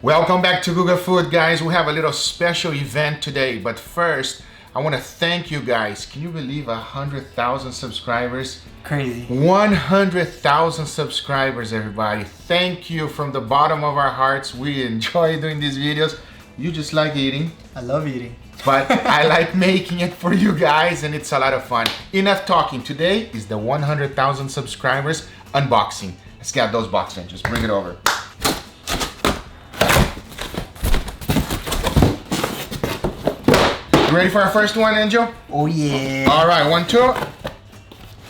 Welcome back to Guga Food, guys. We have a little special event today, but first, I want to thank you guys. Can you believe 100,000 subscribers? Crazy. 100,000 subscribers, everybody. Thank you from the bottom of our hearts. We enjoy doing these videos. You just like eating. I love eating. But I like making it for you guys, and it's a lot of fun. Enough talking. Today is the 100,000 subscribers unboxing. Let's get those boxes in. Just bring it over. You ready for our first one, Angel? Oh yeah. All right, 1, 2.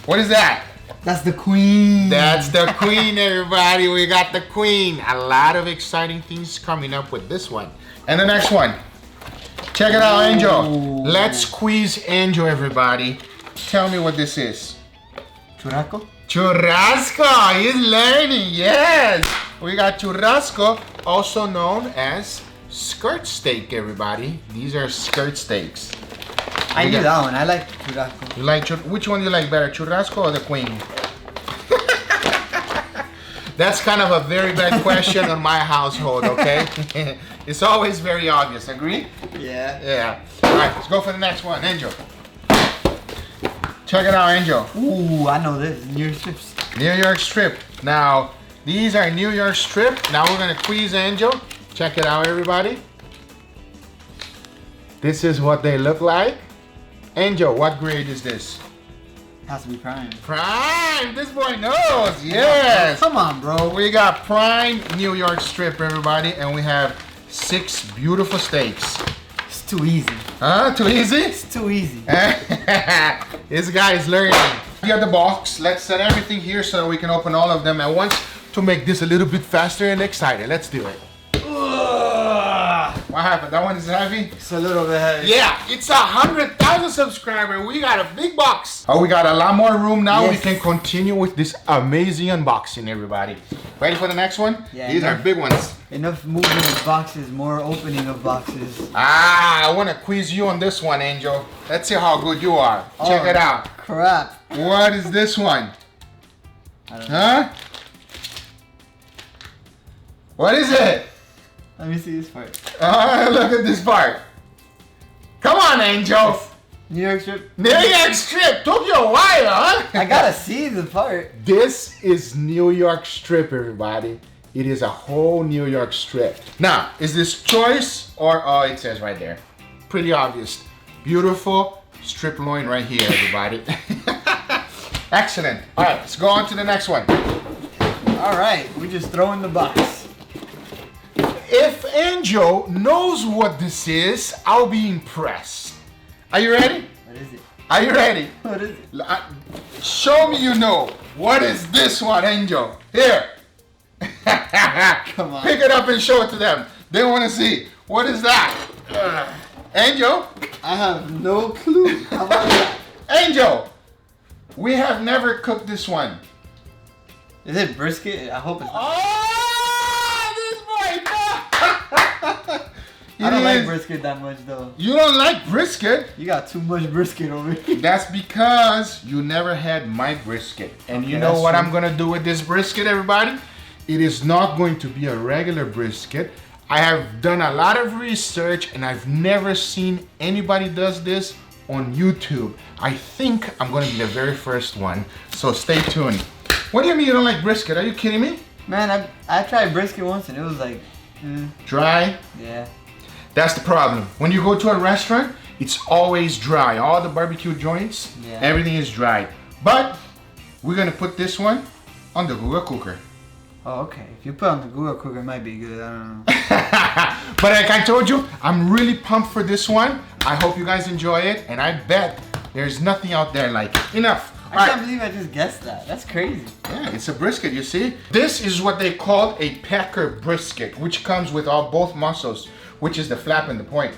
What is that? That's the queen. That's the queen, everybody. We got the queen. A lot of exciting things coming up with this one. And the next one. Check it out, Angel. Let's squeeze Angel, everybody. Tell me what this is. Churrasco? Churrasco. He's learning. Yes. We got churrasco, also known as skirt steak, everybody. These are skirt steaks. I knew that one. I like churrasco. You like which one do you like better, churrasco or the queen? That's kind of a very bad question on my household, okay? It's always very obvious, agree? Yeah. Yeah. All right, let's go for the next one, Angel. Check it out, Angel. Ooh, I know this. New York strips. New York strip. Now, these are New York strip. Now we're gonna squeeze Angel. Check it out, everybody. This is what they look like. Angel, what grade is this? Has to be prime. Prime! This boy knows, yes! Come on, bro. We got prime New York strip, everybody, and we have 6 beautiful steaks. It's too easy. Huh? Too easy? It's too easy. This guy is learning. We got the box. Let's set everything here so we can open all of them at once to make this a little bit faster and exciting. Let's do it. What happened? That one is heavy? It's a little bit heavy. Yeah, it's 100,000 subscribers. We got a big box. Oh, we got a lot more room now. Yes. We can continue with this amazing unboxing, everybody. Ready for the next one? Yeah, These are big ones. Enough movement of boxes, more opening of boxes. I want to quiz you on this one, Angel. Let's see how good you are. Check it out. Crap. What is this one? I don't know. Huh? What is it? Let me see this part. Look at this part. Come on, Angel. New York strip. New York strip. Took you a while, huh? I gotta see the part. This is New York strip, everybody. It is a whole New York strip. Now, is this choice or, oh, it says right there. Pretty obvious. Beautiful strip loin right here, everybody. Excellent. All right, let's go on to the next one. All right, we just throw in the box. If Angel knows what this is, I'll be impressed. Are you ready? What is it? Are you ready? What is it? Show me you know. What is this one, Angel? Here. Come on. Pick it up and show it to them. They want to see. What is that? Angel? I have no clue. How about that? Angel, we have never cooked this one. Is it brisket? I hope it's not. Oh, this boy, no. I don't like brisket that much though. You don't like brisket? You got too much brisket over here. That's because you never had my brisket. And Okay, you know what true. I'm gonna do with this brisket, everybody? It is not going to be a regular brisket. I have done a lot of research and I've never seen anybody does this on YouTube. I think I'm gonna be the very first one, so stay tuned. What do you mean you don't like brisket? Are you kidding me? Man, I tried brisket once and it was like, Dry? yeah. That's the problem. When you go to a restaurant, it's always dry. All the barbecue joints, Yeah. everything is dry. But we're gonna put this one on the Guga cooker. Oh, okay. If you put on the Google cooker, it might be good. I don't know. But like I told you, I'm really pumped for this one. I hope you guys enjoy it, and I bet there's nothing out there like it. Enough. I can't believe I just guessed that. That's crazy. Yeah, it's a brisket, you see? This is what they call a pecker brisket, which comes with both muscles, which is the flap and the point.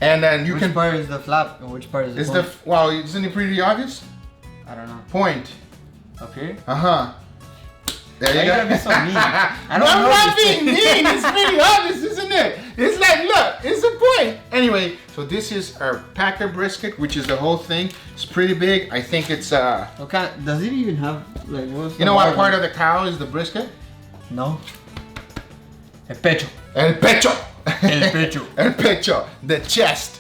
And then you Which part is the flap and which part is the point? well, isn't it pretty obvious? I don't know. Point. Up here? Uh-huh. There Why you you go. gotta be so mean? I don't I'm know not this being thing. mean. It's pretty obvious, isn't it? It's like, look, it's a point. Anyway, so this is our packer brisket, which is the whole thing. It's pretty big. I think it's What kind? Does it even have like? What's you know what part of the cow is the brisket? No. El pecho. El pecho. El pecho. El pecho. The chest.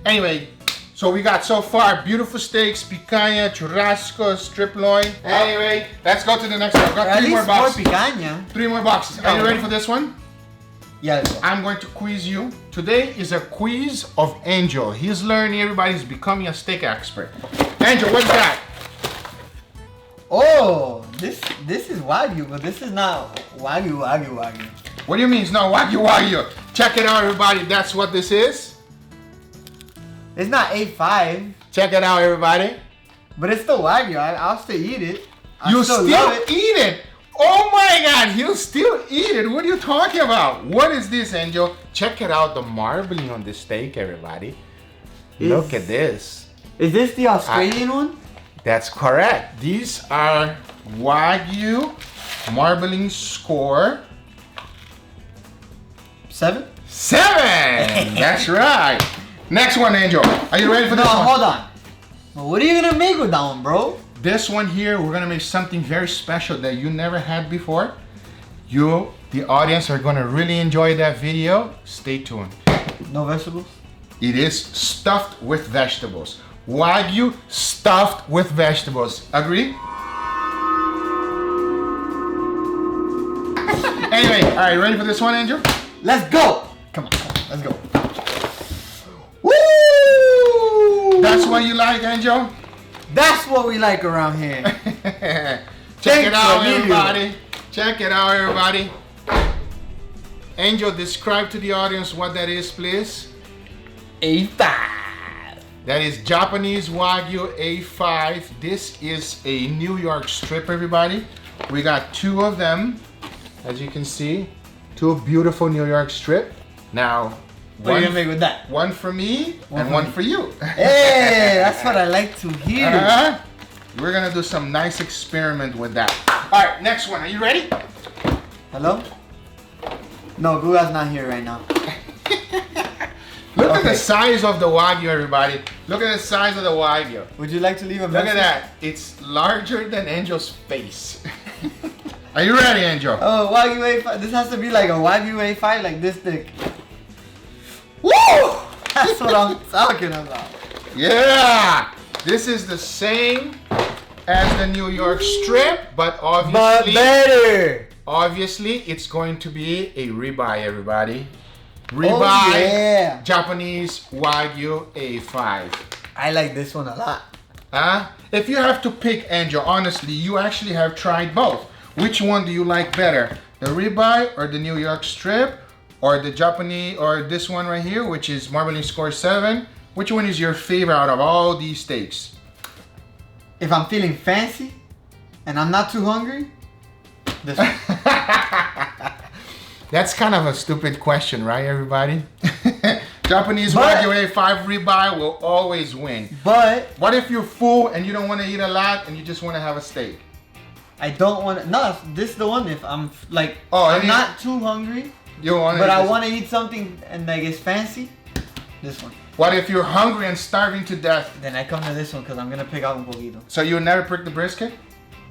Anyway, so we got so far beautiful steaks, picanha, churrasco, strip loin. Anyway, let's go to the next one. Got three more boxes. Picanha. 3 more boxes. Are you ready for this one? Yeah. I'm going to quiz you. Today is a quiz of Angel. He's learning, everybody's becoming a steak expert. Angel, what's that? Oh, this is Wagyu, but this is not Wagyu. What do you mean it's not Wagyu? Check it out, everybody. That's what this is. It's not A5, Check it out, everybody. but it's still Wagyu. I'll still eat it. You still eat it? Oh my God, he'll still eat it. What are you talking about? What is this, Angel? Check it out, the marbling on this steak, everybody. Look at this. Is this the Australian one? That's correct. These are Wagyu marbling score 7? 7. That's right. Next one, Angel. Are you ready for this No, one? hold on. Well, what are you gonna make with that one, bro? This one here, we're gonna make something very special that you never had before. You, the audience, are gonna really enjoy that video. Stay tuned. No vegetables? It is stuffed with vegetables. Wagyu stuffed with vegetables. Agree? Anyway, all right, ready for this one, Angel? Let's go! Come on, let's go. Woo! That's what you like, Angel? That's what we like around here. Check it out, everybody. Check it out, everybody. Angel, describe to the audience what that is, please. A5. That is Japanese Wagyu A5. This is a New York strip, everybody. We got 2 of them, as you can see. 2 beautiful New York strip. Now, What are you gonna make with that? one for me and one for you. Hey, that's what I like to hear. We're gonna do some nice experiment with that. All right, next one. Are you ready? Hello? No, Guga's not here right now. Look at the size of the Wagyu, everybody. Look at the size of the Wagyu. Would you like to leave a Look message? at that. It's larger than Angel's face. Are you ready, Angel? Oh, Wagyu A5. This has to be like a Wagyu A5, like this thick. Woo! That's what I'm talking about. Yeah! This is the same as the New York strip, but obviously, better. obviously it's going to be a ribeye, everybody. Ribeye, Oh, yeah. Japanese Wagyu A5. I like this one a lot. If you have to pick, Angel, honestly, you actually have tried both. Which one do you like better? The ribeye or the New York strip? Or the Japanese, or this one right here, which is marbling score 7? Which one is your favorite out of all these steaks? If I'm feeling fancy and I'm not too hungry, this one. That's kind of a stupid question, right, everybody? Japanese Wagyu A5 ribeye will always win. But What if you're full and you don't want to eat a lot and you just want to have a steak? I don't want to. No, this is the one. If I'm like, Oh, I'm not too hungry, You want but I want to eat something and like it's fancy. This one. What if you're hungry and starving to death? Then I come to this one because I'm gonna pick out un poquito. So you'll never pick the brisket?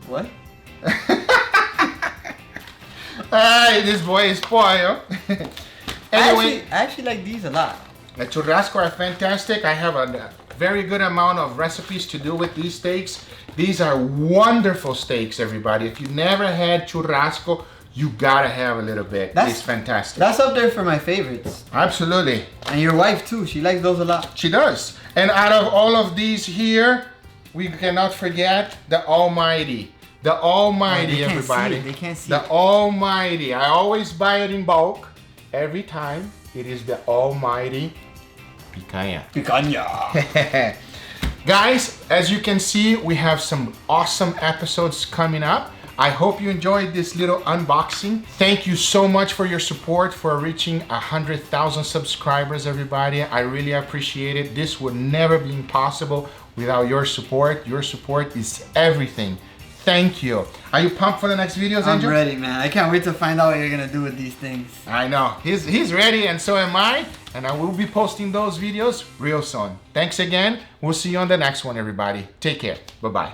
What? Ay, this boy is spoiled. Anyway, I actually like these a lot. the churrasco are fantastic. I have a very good amount of recipes to do with these steaks. These are wonderful steaks, everybody. If you never had churrasco, you gotta have a little bit. It's fantastic. That's up there for my favorites. Absolutely. And your wife too. She likes those a lot. She does. And out of all of these here, we cannot forget the Almighty. The Almighty, Oh, they can't everybody. see it. They can't see the it. Almighty. I always buy it in bulk. Every time. It is the Almighty picanha. Picanha. Guys, as you can see, we have some awesome episodes coming up. I hope you enjoyed this little unboxing. Thank you so much for your support, for reaching 100,000 subscribers, everybody. I really appreciate it. This would never be possible without your support. Your support is everything. Thank you. Are you pumped for the next videos, Angel? I'm ready, man. I can't wait to find out what you're gonna do with these things. I know. He's ready, and so am I. And I will be posting those videos real soon. Thanks again. We'll see you on the next one, everybody. Take care. Bye-bye.